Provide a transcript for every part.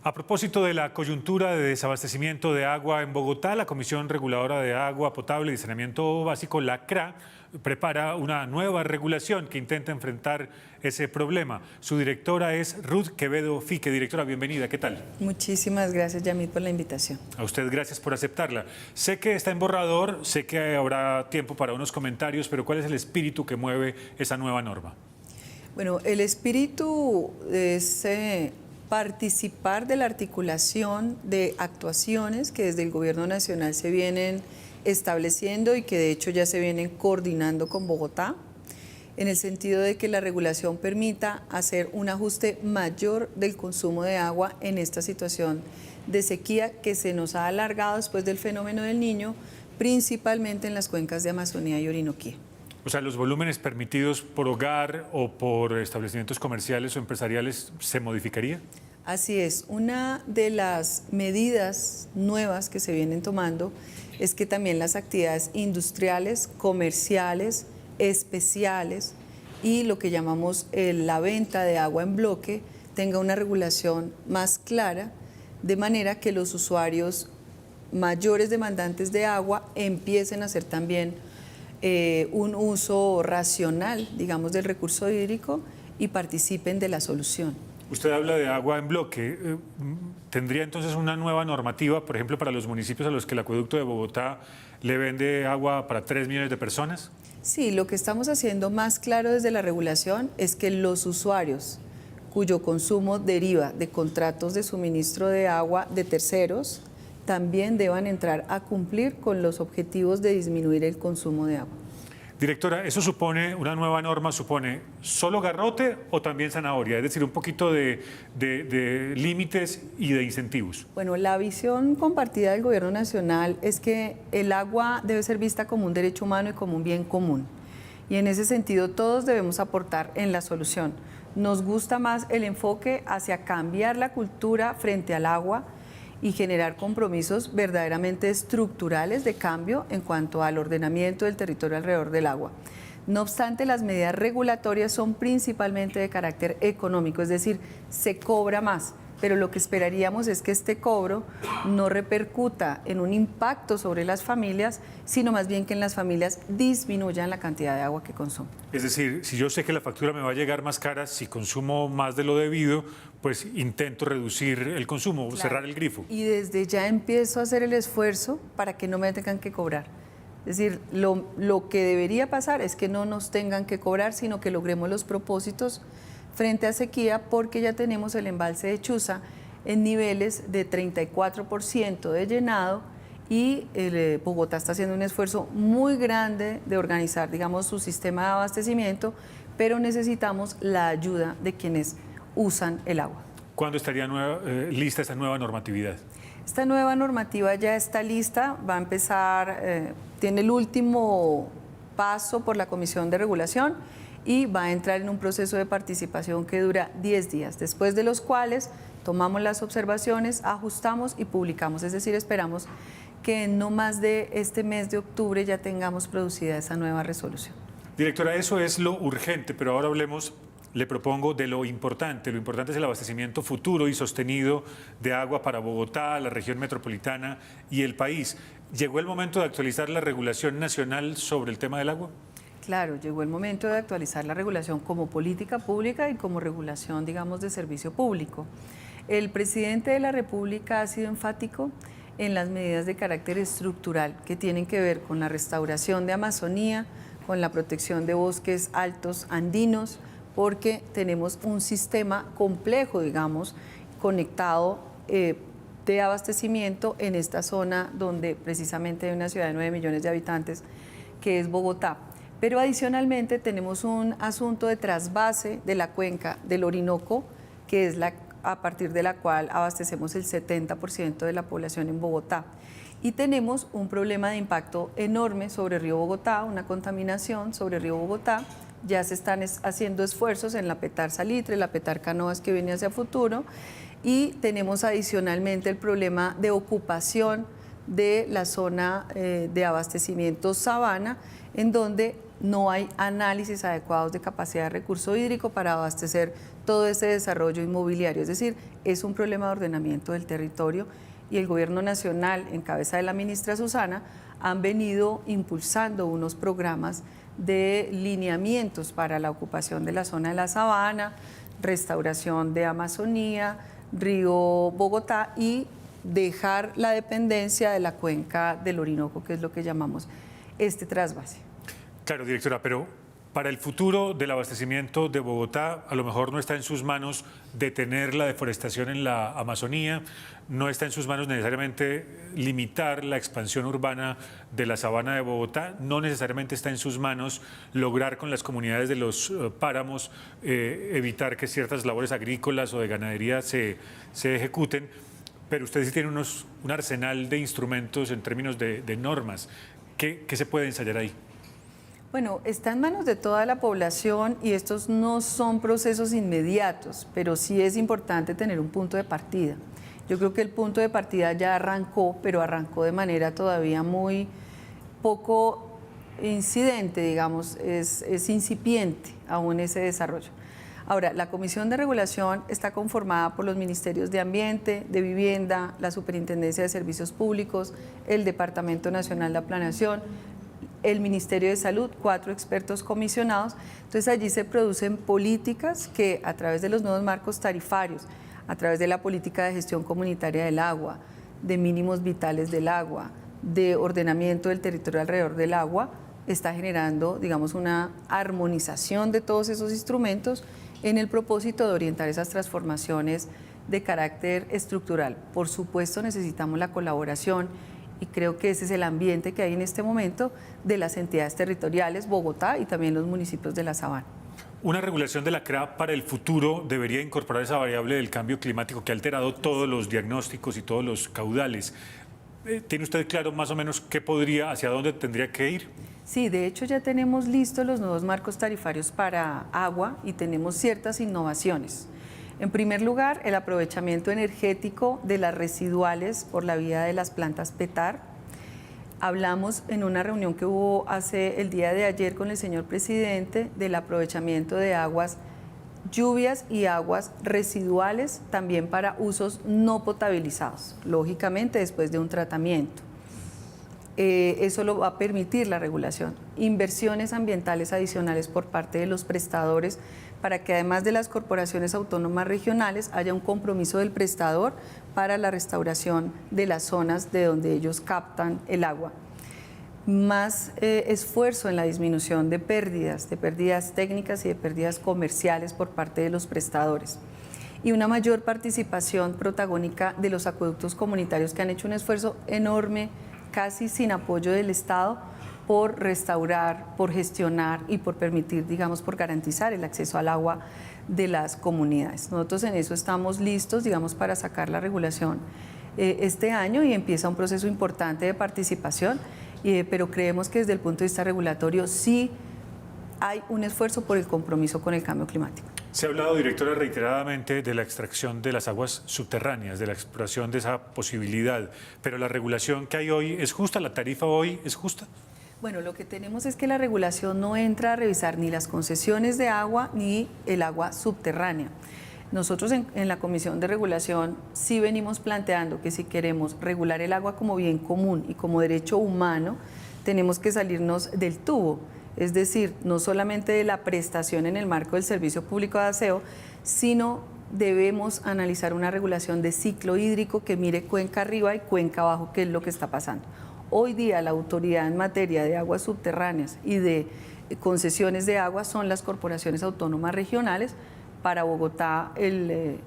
A propósito de la coyuntura de desabastecimiento de agua en Bogotá, la Comisión Reguladora de Agua Potable y Saneamiento Básico, la CRA, prepara una nueva regulación que intenta enfrentar ese problema. Su directora es Ruth Quevedo Fique. Directora, bienvenida. ¿Qué tal? Muchísimas gracias, Yamit, por la invitación. A usted gracias por aceptarla. Sé que está en borrador, sé que habrá tiempo para unos comentarios, pero ¿cuál es el espíritu que mueve esa nueva norma? Bueno, el espíritu es participar de la articulación de actuaciones que desde el Gobierno Nacional se vienen estableciendo y que de hecho ya se vienen coordinando con Bogotá, en el sentido de que la regulación permita hacer un ajuste mayor del consumo de agua en esta situación de sequía que se nos ha alargado después del fenómeno del Niño, principalmente en las cuencas de Amazonía y Orinoquía. O sea, los volúmenes permitidos por hogar o por establecimientos comerciales o empresariales, ¿se modificaría? Así es. Una de las medidas nuevas que se vienen tomando es que también las actividades industriales, comerciales, especiales y lo que llamamos la venta de agua en bloque tenga una regulación más clara, de manera que los usuarios mayores demandantes de agua empiecen a hacer también un uso racional, digamos, del recurso hídrico y participen de la solución. Usted habla de agua en bloque. ¿Tendría entonces una nueva normativa, por ejemplo, para los municipios a los que el acueducto de Bogotá le vende agua para 3 millones de personas? Sí, lo que estamos haciendo más claro desde la regulación es que los usuarios cuyo consumo deriva de contratos de suministro de agua de terceros también deban entrar a cumplir con los objetivos de disminuir el consumo de agua. Directora, ¿eso supone, una nueva norma supone solo garrote o también zanahoria? Es decir, un poquito de límites y de incentivos. Bueno, la visión compartida del Gobierno Nacional es que el agua debe ser vista como un derecho humano y como un bien común. Y en ese sentido todos debemos aportar en la solución. Nos gusta más el enfoque hacia cambiar la cultura frente al agua y generar compromisos verdaderamente estructurales de cambio en cuanto al ordenamiento del territorio alrededor del agua. No obstante, las medidas regulatorias son principalmente de carácter económico, es decir, se cobra más, pero lo que esperaríamos es que este cobro no repercuta en un impacto sobre las familias, sino más bien que en las familias disminuyan la cantidad de agua que consumen. Es decir, si yo sé que la factura me va a llegar más cara, si consumo más de lo debido, pues intento reducir el consumo, claro, cerrar el grifo. Y desde ya empiezo a hacer el esfuerzo para que no me tengan que cobrar. Es decir, lo que debería pasar es que no nos tengan que cobrar, sino que logremos los propósitos frente a sequía, porque ya tenemos el embalse de Chuza en niveles de 34% de llenado y Bogotá está haciendo un esfuerzo muy grande de organizar, digamos, su sistema de abastecimiento, pero necesitamos la ayuda de quienes usan el agua. ¿Cuándo estaría lista esta nueva normatividad? Esta nueva normativa ya está lista, va a empezar, tiene el último paso por la Comisión de Regulación y va a entrar en un proceso de participación que dura 10 días, después de los cuales tomamos las observaciones, ajustamos y publicamos, es decir, esperamos que en no más de este mes de octubre ya tengamos producida esa nueva resolución. Directora, eso es lo urgente, pero ahora hablemos, le propongo, de lo importante. Lo importante es el abastecimiento futuro y sostenido de agua para Bogotá, la región metropolitana y el país. ¿Llegó el momento de actualizar la regulación nacional sobre el tema del agua? Claro, llegó el momento de actualizar la regulación como política pública y como regulación, digamos, de servicio público. El presidente de la República ha sido enfático en las medidas de carácter estructural que tienen que ver con la restauración de Amazonía, con la protección de bosques altos andinos, porque tenemos un sistema complejo, digamos, conectado de abastecimiento en esta zona donde precisamente hay una ciudad de 9 millones de habitantes, que es Bogotá. Pero adicionalmente tenemos un asunto de trasvase de la cuenca del Orinoco, que es a partir de la cual abastecemos el 70% de la población en Bogotá. Y tenemos un problema de impacto enorme sobre Río Bogotá, una contaminación sobre Río Bogotá. Ya se están haciendo esfuerzos en la Petar Salitre, la Petar Canoas que viene hacia futuro. Y tenemos adicionalmente el problema de ocupación de la zona de abastecimiento Sabana, en donde no hay análisis adecuados de capacidad de recurso hídrico para abastecer todo ese desarrollo inmobiliario. Es decir, es un problema de ordenamiento del territorio y el Gobierno Nacional, en cabeza de la ministra Susana, han venido impulsando unos programas de lineamientos para la ocupación de la zona de la Sabana, restauración de Amazonía, Río Bogotá y dejar la dependencia de la cuenca del Orinoco, que es lo que llamamos este trasvase. Claro, directora, pero para el futuro del abastecimiento de Bogotá, a lo mejor no está en sus manos detener la deforestación en la Amazonía, no está en sus manos necesariamente limitar la expansión urbana de la sabana de Bogotá, no necesariamente está en sus manos lograr con las comunidades de los páramos evitar que ciertas labores agrícolas o de ganadería se ejecuten, pero usted sí tiene un arsenal de instrumentos en términos de normas. ¿Qué se puede ensayar ahí? Bueno, está en manos de toda la población y estos no son procesos inmediatos, pero sí es importante tener un punto de partida. Yo creo que el punto de partida ya arrancó, pero arrancó de manera todavía muy poco incidente, digamos, es incipiente aún ese desarrollo. Ahora, la Comisión de Regulación está conformada por los Ministerios de Ambiente, de Vivienda, la Superintendencia de Servicios Públicos, el Departamento Nacional de Planeación, el Ministerio de Salud, 4 expertos comisionados. Entonces allí se producen políticas que a través de los nuevos marcos tarifarios, a través de la política de gestión comunitaria del agua, de mínimos vitales del agua, de ordenamiento del territorio alrededor del agua, está generando, digamos, una armonización de todos esos instrumentos en el propósito de orientar esas transformaciones de carácter estructural. Por supuesto, necesitamos la colaboración y creo que ese es el ambiente que hay en este momento de las entidades territoriales, Bogotá y también los municipios de la Sabana. Una regulación de la CRA para el futuro debería incorporar esa variable del cambio climático que ha alterado todos los diagnósticos y todos los caudales. ¿Tiene usted claro más o menos qué podría, hacia dónde tendría que ir? Sí, de hecho ya tenemos listos los nuevos marcos tarifarios para agua y tenemos ciertas innovaciones. En primer lugar, el aprovechamiento energético de las residuales por la vía de las plantas PETAR. Hablamos en una reunión que hubo el día de ayer con el señor presidente del aprovechamiento de aguas lluvias y aguas residuales también para usos no potabilizados, lógicamente después de un tratamiento. Eso lo va a permitir la regulación. Inversiones ambientales adicionales por parte de los prestadores para que además de las corporaciones autónomas regionales haya un compromiso del prestador para la restauración de las zonas de donde ellos captan el agua. Más esfuerzo en la disminución de pérdidas técnicas y de pérdidas comerciales por parte de los prestadores. Y una mayor participación protagónica de los acueductos comunitarios que han hecho un esfuerzo enorme, casi sin apoyo del Estado, por restaurar, por gestionar y por permitir, digamos, por garantizar el acceso al agua de las comunidades. Nosotros en eso estamos listos, digamos, para sacar la regulación este año y empieza un proceso importante de participación, pero creemos que desde el punto de vista regulatorio sí hay un esfuerzo por el compromiso con el cambio climático. Se ha hablado, directora, reiteradamente de la extracción de las aguas subterráneas, de la exploración de esa posibilidad, pero la regulación que hay hoy es justa, la tarifa hoy es justa. Bueno, lo que tenemos es que la regulación no entra a revisar ni las concesiones de agua ni el agua subterránea. Nosotros en la Comisión de Regulación sí venimos planteando que si queremos regular el agua como bien común y como derecho humano, tenemos que salirnos del tubo, es decir, no solamente de la prestación en el marco del Servicio Público de Aseo, sino debemos analizar una regulación de ciclo hídrico que mire cuenca arriba y cuenca abajo, qué es lo que está pasando. Hoy día la autoridad en materia de aguas subterráneas y de concesiones de agua son las corporaciones autónomas regionales. Para Bogotá, el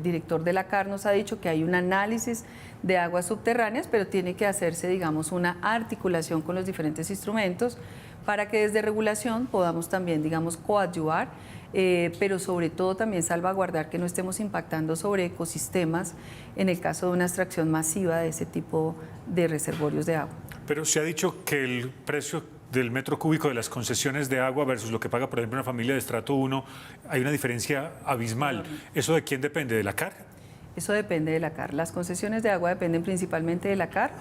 director de la CAR nos ha dicho que hay un análisis de aguas subterráneas, pero tiene que hacerse, digamos, una articulación con los diferentes instrumentos para que desde regulación podamos también, digamos, coadyuvar, pero sobre todo también salvaguardar que no estemos impactando sobre ecosistemas en el caso de una extracción masiva de ese tipo de reservorios de agua. Pero se ha dicho que el precio del metro cúbico de las concesiones de agua versus lo que paga, por ejemplo, una familia de estrato 1, hay una diferencia abismal. ¿Eso de quién depende? ¿De la CAR? Eso depende de la CAR. Las concesiones de agua dependen principalmente de la CAR.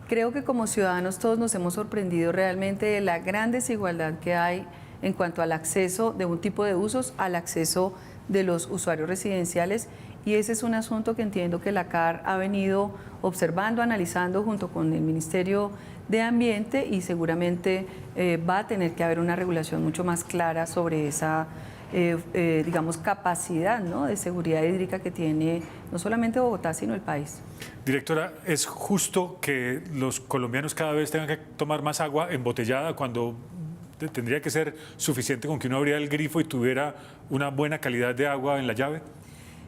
Creo que como ciudadanos todos nos hemos sorprendido realmente de la gran desigualdad que hay en cuanto al acceso de un tipo de usos al acceso de los usuarios residenciales, y ese es un asunto que entiendo que la CAR ha venido observando, analizando junto con el Ministerio de Ambiente, y seguramente va a tener que haber una regulación mucho más clara sobre esa digamos, capacidad, ¿no?, de seguridad hídrica que tiene no solamente Bogotá, sino el país. Directora, ¿es justo que los colombianos cada vez tengan que tomar más agua embotellada cuando tendría que ser suficiente con que uno abriera el grifo y tuviera una buena calidad de agua en la llave?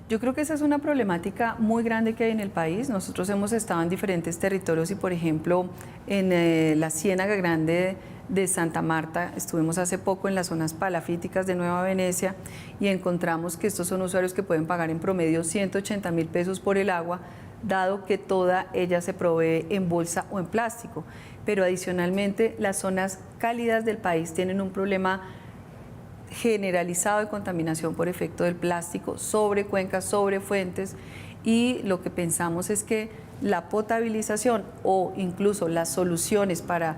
Yo creo que esa es una problemática muy grande que hay en el país. Nosotros hemos estado en diferentes territorios y, por ejemplo, en la Ciénaga Grande de Santa Marta, estuvimos hace poco en las zonas palafíticas de Nueva Venecia y encontramos que estos son usuarios que pueden pagar en promedio 180.000 pesos por el agua, dado que toda ella se provee en bolsa o en plástico. Pero adicionalmente, las zonas cálidas del país tienen un problema generalizado de contaminación por efecto del plástico sobre cuencas, sobre fuentes, y lo que pensamos es que la potabilización o incluso las soluciones para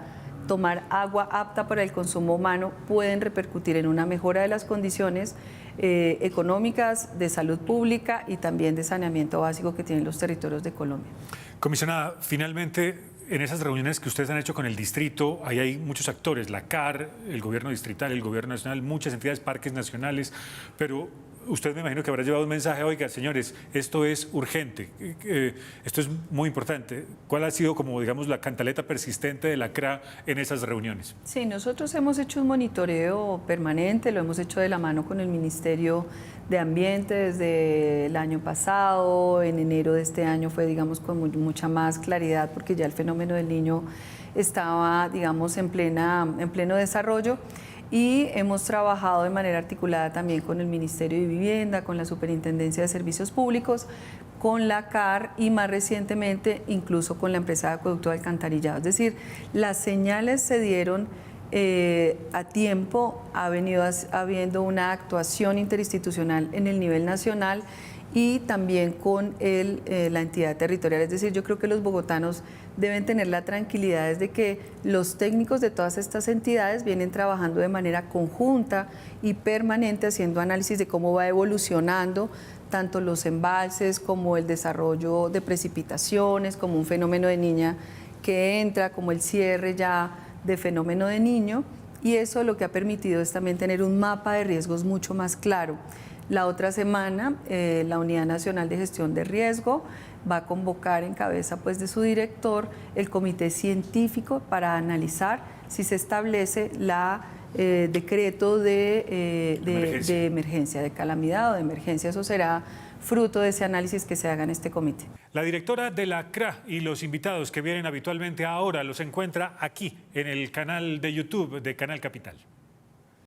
tomar agua apta para el consumo humano pueden repercutir en una mejora de las condiciones económicas, de salud pública y también de saneamiento básico que tienen los territorios de Colombia. Comisionada, finalmente, en esas reuniones que ustedes han hecho con el distrito, ahí hay muchos actores, la CAR, el gobierno distrital, el gobierno nacional, muchas entidades, parques nacionales, pero usted me imagino que habrá llevado un mensaje: oiga, señores, esto es urgente, esto es muy importante. ¿Cuál ha sido, como digamos, la cantaleta persistente de la CRA en esas reuniones? Sí, nosotros hemos hecho un monitoreo permanente, lo hemos hecho de la mano con el Ministerio de Ambiente desde el año pasado. En enero de este año fue, digamos, con mucha más claridad porque ya el fenómeno del Niño estaba, digamos, en pleno desarrollo. Y hemos trabajado de manera articulada también con el Ministerio de Vivienda, con la Superintendencia de Servicios Públicos, con la CAR y más recientemente incluso con la empresa de acueducto de alcantarillado. Es decir, las señales se dieron a tiempo, ha venido habiendo una actuación interinstitucional en el nivel nacional y también con la entidad territorial. Es decir, yo creo que los bogotanos deben tener la tranquilidad de que los técnicos de todas estas entidades vienen trabajando de manera conjunta y permanente, haciendo análisis de cómo va evolucionando tanto los embalses como el desarrollo de precipitaciones, como un fenómeno de niña que entra, como el cierre ya de fenómeno de niño, y eso lo que ha permitido es también tener un mapa de riesgos mucho más claro. La otra semana, la Unidad Nacional de Gestión de Riesgo va a convocar en cabeza, pues, de su director el comité científico para analizar si se establece la decreto de emergencia, de calamidad o de emergencia. Eso será fruto de ese análisis que se haga en este comité. La directora de la CRA y los invitados que vienen habitualmente ahora los encuentra aquí en el canal de YouTube de Canal Capital.